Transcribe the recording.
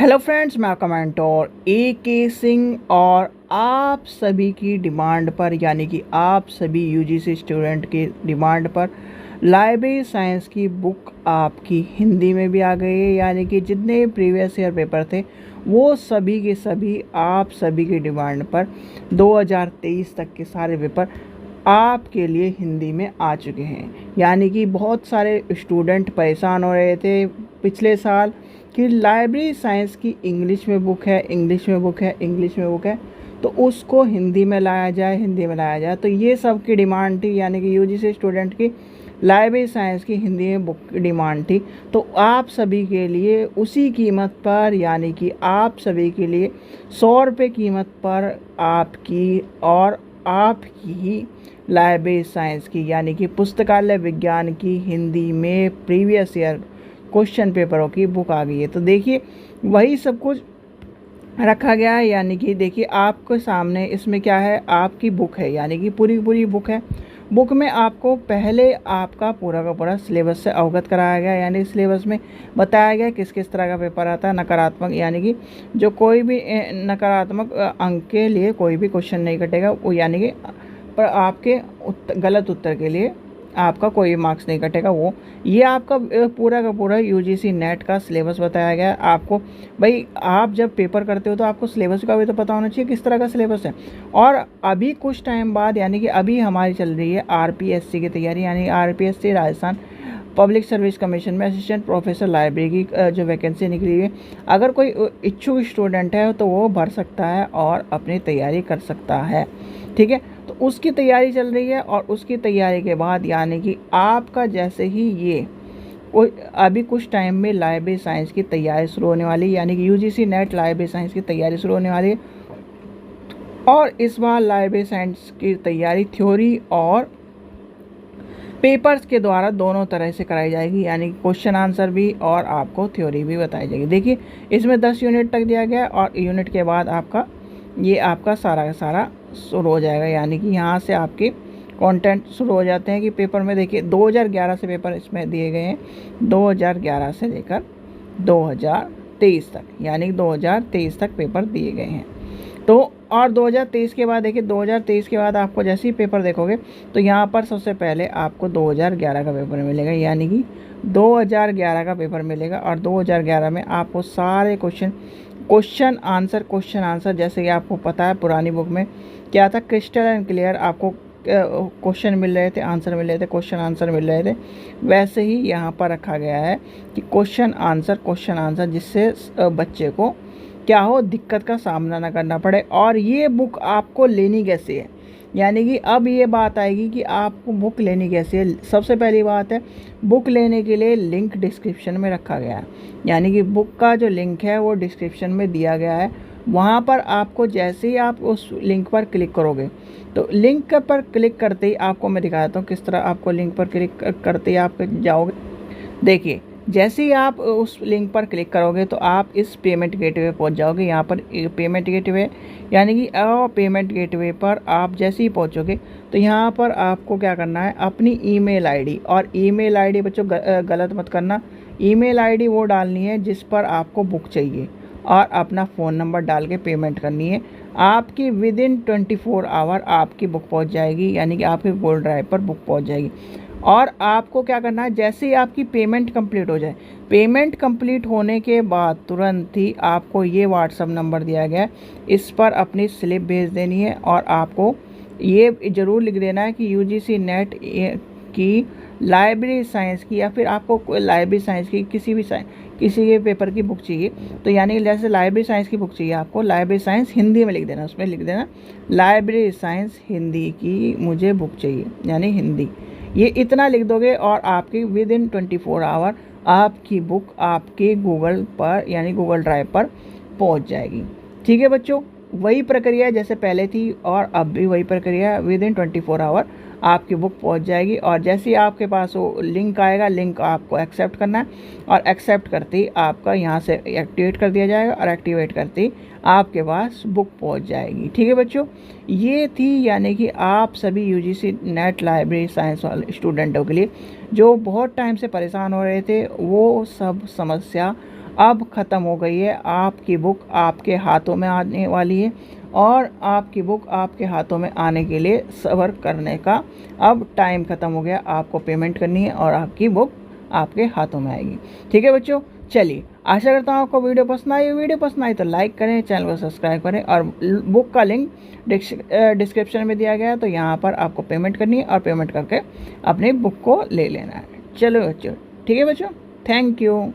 Hello friends, मैं आपका mentor AK Singh और आप सभी की डिमांड पर यानी कि आप सभी UGC स्टूडेंट की डिमांड पर लाइब्रेरी साइंस की बुक आपकी हिंदी में भी आ गई है। यानी कि जितने प्रीवियस ईयर पेपर थे वो सभी के सभी आप सभी की डिमांड पर 2023 तक के सारे पेपर आपके लिए हिंदी में आ चुके हैं। यानी कि बहुत सारे स्टूडेंट परेशान हो रहे थे पिछले साल कि लाइब्रेरी साइंस की इंग्लिश में बुक है, इंग्लिश में बुक है, इंग्लिश में बुक है, तो उसको हिंदी में लाया जाए, हिंदी में लाया जाए। तो ये सब की डिमांड थी, यानी कि UGC स्टूडेंट की लाइब्रेरी साइंस की हिंदी में बुक की डिमांड थी। तो आप सभी के लिए उसी कीमत पर, यानी कि आप सभी के लिए 100 रुपये कीमत पर आपकी और आपकी ही लाइब्रेरी साइंस की यानी कि पुस्तकालय विज्ञान की हिंदी में प्रीवियस ईयर क्वेश्चन पेपरों की बुक आ गई है। तो देखिए वही सब कुछ रखा गया है। यानी कि देखिए आपके सामने इसमें क्या है, आपकी बुक है, यानी कि पूरी बुक है। बुक में आपको पहले आपका पूरा का पूरा सिलेबस से अवगत कराया गया। यानी सिलेबस में बताया गया किस किस तरह का पेपर आता है। नकारात्मक यानी कि जो कोई भी नकारात्मक अंक के लिए कोई भी क्वेश्चन नहीं कटेगा, वो यानी कि पर आपके गलत उत्तर के लिए आपका कोई मार्क्स नहीं कटेगा। वो ये आपका पूरा का पूरा UGC नेट का सिलेबस बताया गया है आपको। भाई आप जब पेपर करते हो तो आपको सिलेबस का भी तो पता होना चाहिए किस तरह का सिलेबस है। और अभी कुछ टाइम बाद, यानी कि अभी हमारी चल रही है RPSC की तैयारी, यानी RPSC Rajasthan public service commission में असिस्टेंट प्रोफेसर लाइब्रेरी की जो वैकेंसी निकली है। अगर कोई इच्छुक स्टूडेंट है तो वो भर सकता है और अपनी तैयारी कर सकता है। ठीक है, तो उसकी तैयारी चल रही है। और उसकी तैयारी के बाद यानी कि आपका जैसे ही ये अभी कुछ टाइम में लाइब्रेरी साइंस की तैयारी शुरू होने वाली है, यानी कि UGC नेट लाइब्रेरी साइंस की तैयारी शुरू होने वाली है। और इस बार लाइब्रेरी साइंस की तैयारी थ्योरी और पेपर्स के द्वारा दोनों तरह से कराई जाएगी, यानी क्वेश्चन आंसर भी और आपको थ्योरी भी बताई जाएगी। देखिए इसमें 10 यूनिट तक दिया गया और यूनिट के बाद आपका ये आपका सारा का सारा शुरू हो जाएगा। यानी कि यहाँ से आपके कंटेंट शुरू हो जाते हैं कि पेपर में देखिए 2011 से पेपर इसमें दिए गए हैं, 2011 से लेकर 2023 तक, यानी 2023 तक पेपर दिए गए हैं। तो और 2023 के बाद देखिए 2023 के बाद आपको जैसे ही पेपर देखोगे तो यहाँ पर सबसे पहले आपको 2011 का पेपर मिलेगा, यानी कि 2011 का पेपर मिलेगा। और 2011 में आपको सारे क्वेश्चन आंसर जैसे कि आपको पता है पुरानी बुक में क्या था, क्रिस्टल एंड क्लियर आपको क्वेश्चन मिल रहे थे, आंसर मिल रहे थे, क्वेश्चन आंसर मिल रहे थे। वैसे ही यहाँ पर रखा गया है कि क्वेश्चन आंसर जिससे बच्चे को क्या हो, दिक्कत का सामना ना करना पड़े। और ये बुक आपको लेनी कैसे है, यानी कि अब ये बात आएगी कि आपको बुक लेनी कैसे है। सबसे पहली बात है, बुक लेने के लिए लिंक डिस्क्रिप्शन में रखा गया है। यानी कि बुक का जो लिंक है वो डिस्क्रिप्शन में दिया गया है। वहाँ पर आपको जैसे ही आप उस लिंक पर क्लिक करोगे तो लिंक पर क्लिक करते ही आपको मैं दिखाता हूँ किस तरह आपको लिंक पर क्लिक करते ही आप जाओगे। देखिए जैसे ही आप उस लिंक पर क्लिक करोगे तो आप इस पेमेंट गेटवे पहुंच जाओगे। यहाँ पर पेमेंट गेटवे, यानी कि पेमेंट गेटवे पर आप जैसे ही पहुंचोगे तो यहाँ पर आपको क्या करना है, अपनी ईमेल आईडी, और ईमेल आईडी बच्चों गलत मत करना, ईमेल आईडी वो डालनी है जिस पर आपको बुक चाहिए, और अपना फ़ोन नंबर डाल के पेमेंट करनी है। आपकी विदिन 24 आवर आपकी बुक पहुंच जाएगी, यानी कि आपके गूगल ड्राइव पर बुक पहुंच जाएगी। और आपको क्या करना है, जैसे ही आपकी पेमेंट कंप्लीट हो जाए, पेमेंट कंप्लीट होने के बाद तुरंत ही आपको ये व्हाट्सअप नंबर दिया गया है, इस पर अपनी स्लिप भेज देनी है। और आपको ये ज़रूर लिख देना है कि UGC नेट की लाइब्रेरी साइंस की, या फिर आपको लाइब्रेरी साइंस की किसी के पेपर की बुक चाहिए, तो यानी जैसे लाइब्रेरी साइंस की बुक चाहिए आपको, लाइब्रेरी साइंस हिंदी में लिख देना, उसमें लिख देना लाइब्रेरी साइंस हिंदी की मुझे बुक चाहिए, यानी हिंदी। ये इतना लिख दोगे और आपकी विदिन 24 आवर आपकी बुक आपके गूगल पर, यानी गूगल ड्राइव पर पहुंच जाएगी। ठीक है बच्चों, वही प्रक्रिया जैसे पहले थी और अब भी वही प्रक्रिया, विदिन 24 आवर आपकी बुक पहुंच जाएगी। और जैसे ही आपके पास वो लिंक आएगा, लिंक आपको एक्सेप्ट करना है, और एक्सेप्ट करते ही आपका यहाँ से एक्टिवेट कर दिया जाएगा, और एक्टिवेट करते ही आपके पास बुक पहुंच जाएगी। ठीक है बच्चों, ये थी यानी कि आप सभी UGC नेट लाइब्रेरी साइंस वाले स्टूडेंटों के लिए जो बहुत टाइम से परेशान हो रहे थे, वो सब समस्या अब ख़त्म हो गई है, आपकी बुक आपके हाथों में आने वाली है और आपकी बुक आपके हाथों में आने के लिए सब्र करने का अब टाइम ख़त्म हो गया। आपको पेमेंट करनी है और आपकी बुक आपके हाथों में आएगी। ठीक है बच्चों, चलिए आशा करता हूँ आपको वीडियो पसंद आई। वीडियो पसंद आई तो लाइक करें, चैनल को सब्सक्राइब करें और बुक का लिंक डिस्क्रिप्शन में दिया गया है, तो यहाँ पर आपको पेमेंट करनी है और पेमेंट करके अपनी बुक को ले लेना है। चलो बच्चों, ठीक है बच्चों, थैंक यू।